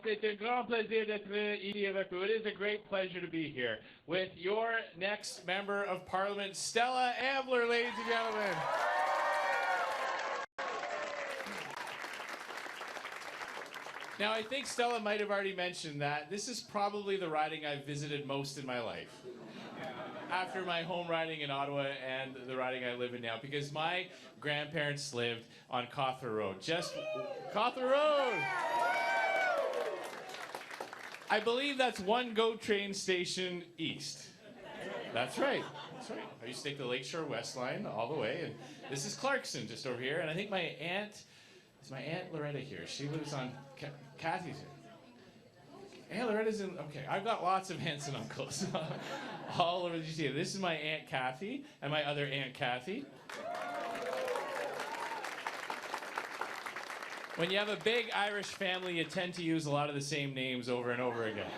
C'est un grand plaisir d'être ici avec vous. It is a great pleasure to be here with your next Member of Parliament, Stella Ambler, ladies and gentlemen. Now, I think Stella might have already mentioned that this is probably the riding I've visited most in my life. After my home riding in Ottawa and the riding I live in now, because my grandparents lived on Cawthra Road. Just Cawthra Road! I believe that's one GO train station east. That's right. That's right. I used to take the Lakeshore West line all the way, and this is Clarkson just over here. And I think my aunt, is my Aunt Loretta here? She lives on Kathy's here. Aunt Loretta's in. Okay, I've got lots of aunts and uncles all over the GTA. This is my Aunt Kathy and my other Aunt Kathy. When you have a big Irish family, you tend to use a lot of the same names over and over again.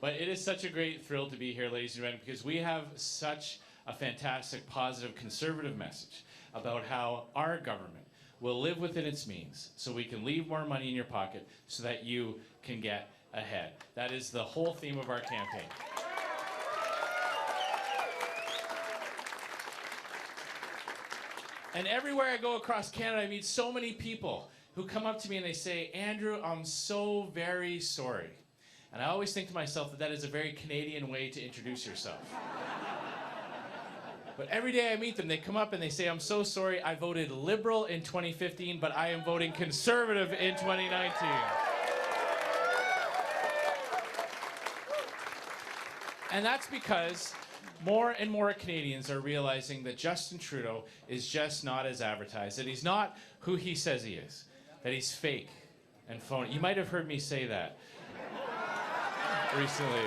But it is such a great thrill to be here, ladies and gentlemen, because we have such a fantastic, positive, conservative message about how our government will live within its means so we can leave more money in your pocket so that you can get ahead. That is the whole theme of our campaign. And everywhere I go across Canada, I meet so many people who come up to me and they say, Andrew, I'm so very sorry. And I always think to myself that that is a very Canadian way to introduce yourself. But every day I meet them, they come up and they say, I'm so sorry, I voted Liberal in 2015, but I am voting Conservative in 2019. And that's because more and more Canadians are realizing that Justin Trudeau is just not as advertised, that he's not who he says he is, that he's fake and phony. You might have heard me say that recently.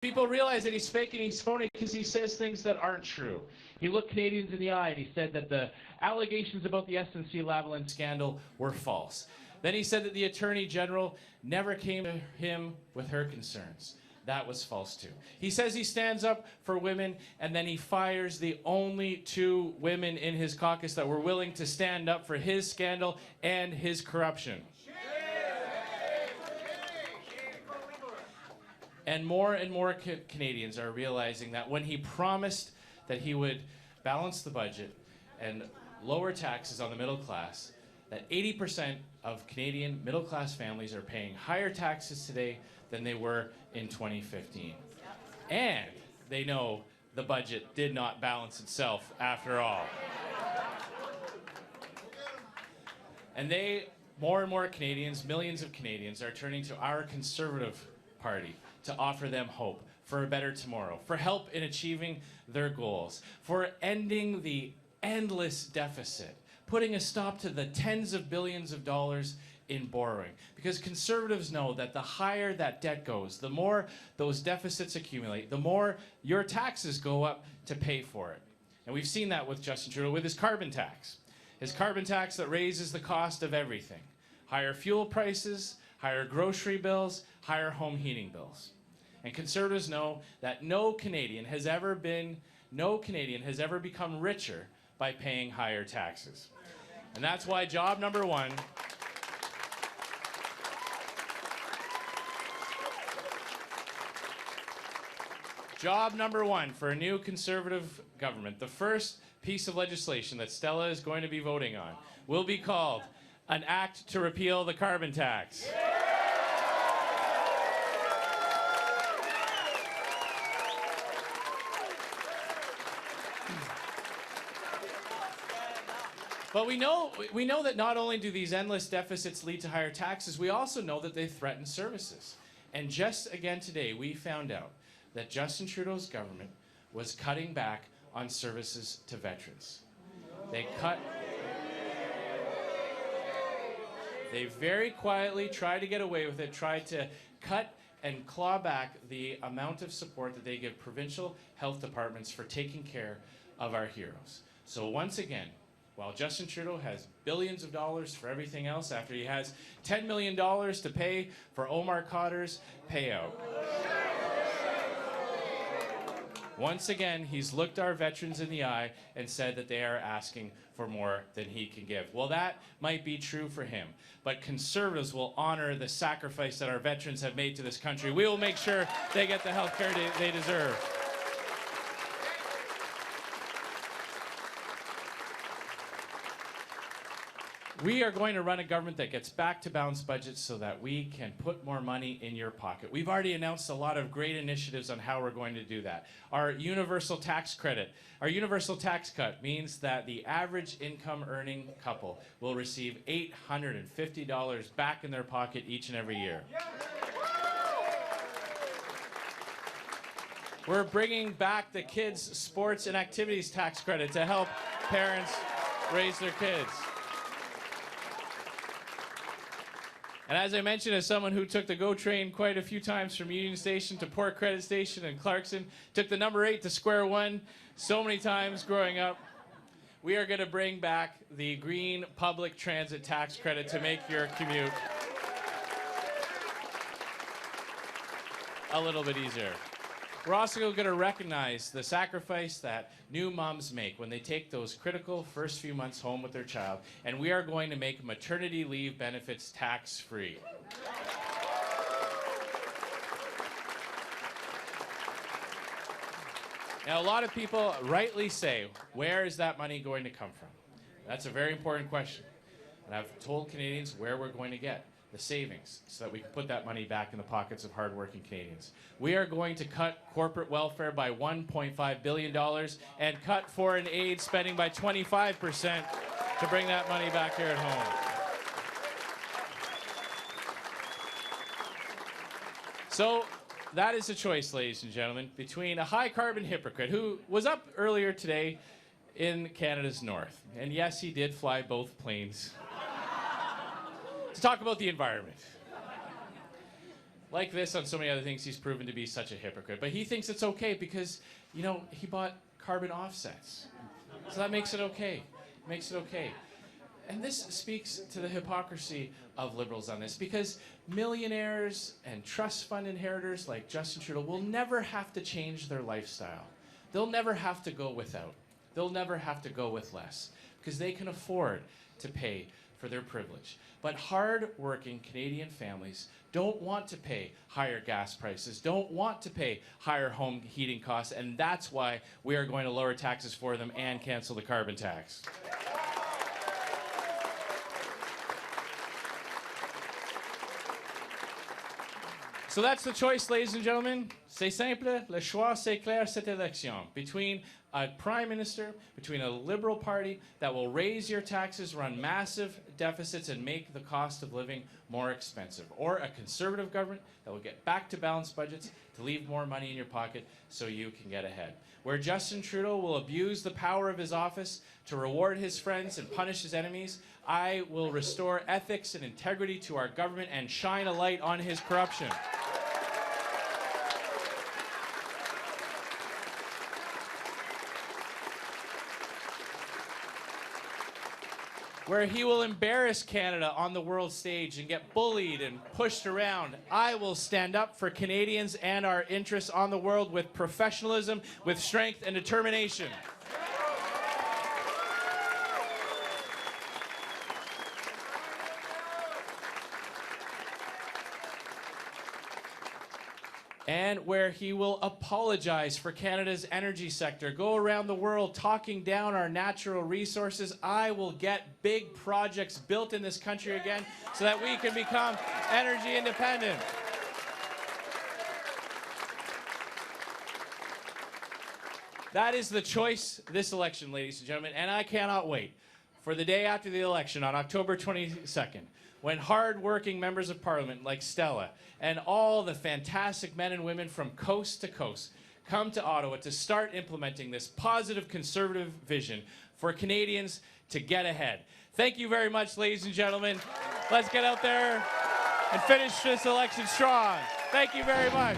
People realize that he's fake and he's phony because he says things that aren't true. He looked Canadians in the eye and he said that the allegations about the SNC-Lavalin scandal were false. Then he said that the Attorney General never came to him with her concerns. That was false too. He says he stands up for women, and then he fires the only two women in his caucus that were willing to stand up for his scandal and his corruption. And more Canadians are realizing that when he promised that he would balance the budget and lower taxes on the middle class, that 80% of Canadian middle-class families are paying higher taxes today than they were in 2015. And they know the budget did not balance itself after all. And more and more Canadians, millions of Canadians, are turning to our Conservative Party to offer them hope for a better tomorrow, for help in achieving their goals, for ending the endless deficit, putting a stop to the tens of billions of dollars in borrowing. Because Conservatives know that the higher that debt goes, the more those deficits accumulate, the more your taxes go up to pay for it. And we've seen that with Justin Trudeau with his carbon tax. His carbon tax that raises the cost of everything. Higher fuel prices, higher grocery bills, higher home heating bills. And Conservatives know that no Canadian has ever become richer by paying higher taxes. And that's why job number one for a new Conservative government, the first piece of legislation that Stella is going to be voting on, will be called an act to repeal the carbon tax. But we know that not only do these endless deficits lead to higher taxes, we also know that they threaten services. And just again today, we found out that Justin Trudeau's government was cutting back on services to veterans. They very quietly tried to get away with it, tried to cut and claw back the amount of support that they give provincial health departments for taking care of our heroes. So once again, while Justin Trudeau has billions of dollars for everything else, after he has $10 million to pay for Omar Khadr's payout, Once again, he's looked our veterans in the eye and said that they are asking for more than he can give. Well, that might be true for him, but Conservatives will honor the sacrifice that our veterans have made to this country. We will make sure they get the health care they deserve. We are going to run a government that gets back to balanced budgets so that we can put more money in your pocket. We've already announced a lot of great initiatives on how we're going to do that. Our universal tax credit, our universal tax cut means that the average income earning couple will receive $850 back in their pocket each and every year. We're bringing back the kids' sports and activities tax credit to help parents raise their kids. And as I mentioned, as someone who took the GO train quite a few times from Union Station to Port Credit Station in Clarkson, took the number 8 to Square One so many times growing up, we are going to bring back the green public transit tax credit to make your commute a little bit easier. We're also going to recognize the sacrifice that new moms make when they take those critical first few months home with their child, and we are going to make maternity leave benefits tax-free. Now, a lot of people rightly say, where is that money going to come from? That's a very important question. And I've told Canadians where we're going to get the savings so that we can put that money back in the pockets of hardworking Canadians. We are going to cut corporate welfare by $1.5 billion and cut foreign aid spending by 25% to bring that money back here at home. So that is a choice, ladies and gentlemen, between a high-carbon hypocrite who was up earlier today in Canada's north. And yes, he did fly both planes to talk about the environment. Like this, on so many other things, he's proven to be such a hypocrite. But he thinks it's okay because, you know, he bought carbon offsets. So that makes it okay. Makes it okay. And this speaks to the hypocrisy of Liberals on this, because millionaires and trust fund inheritors like Justin Trudeau will never have to change their lifestyle. They'll never have to go without. They'll never have to go with less, because they can afford to pay for their privilege. But hard-working Canadian families don't want to pay higher gas prices, don't want to pay higher home heating costs, and that's why we are going to lower taxes for them and cancel the carbon tax. So that's the choice, ladies and gentlemen. C'est simple, le choix c'est clair cette élection. Between a prime minister, between a Liberal Party that will raise your taxes, run massive deficits, and make the cost of living more expensive, or a Conservative government that will get back to balanced budgets to leave more money in your pocket so you can get ahead. Where Justin Trudeau will abuse the power of his office to reward his friends and punish his enemies, I will restore ethics and integrity to our government and shine a light on his corruption. Where he will embarrass Canada on the world stage and get bullied and pushed around, I will stand up for Canadians and our interests on the world with professionalism, with strength and determination. And where he will apologize for Canada's energy sector, go around the world talking down our natural resources, I will get big projects built in this country again so that we can become energy independent. That is the choice this election, ladies and gentlemen, and I cannot wait for the day after the election on October 22nd, when hard-working members of Parliament like Stella and all the fantastic men and women from coast to coast come to Ottawa to start implementing this positive Conservative vision for Canadians to get ahead. Thank you very much, ladies and gentlemen. Let's get out there and finish this election strong. Thank you very much.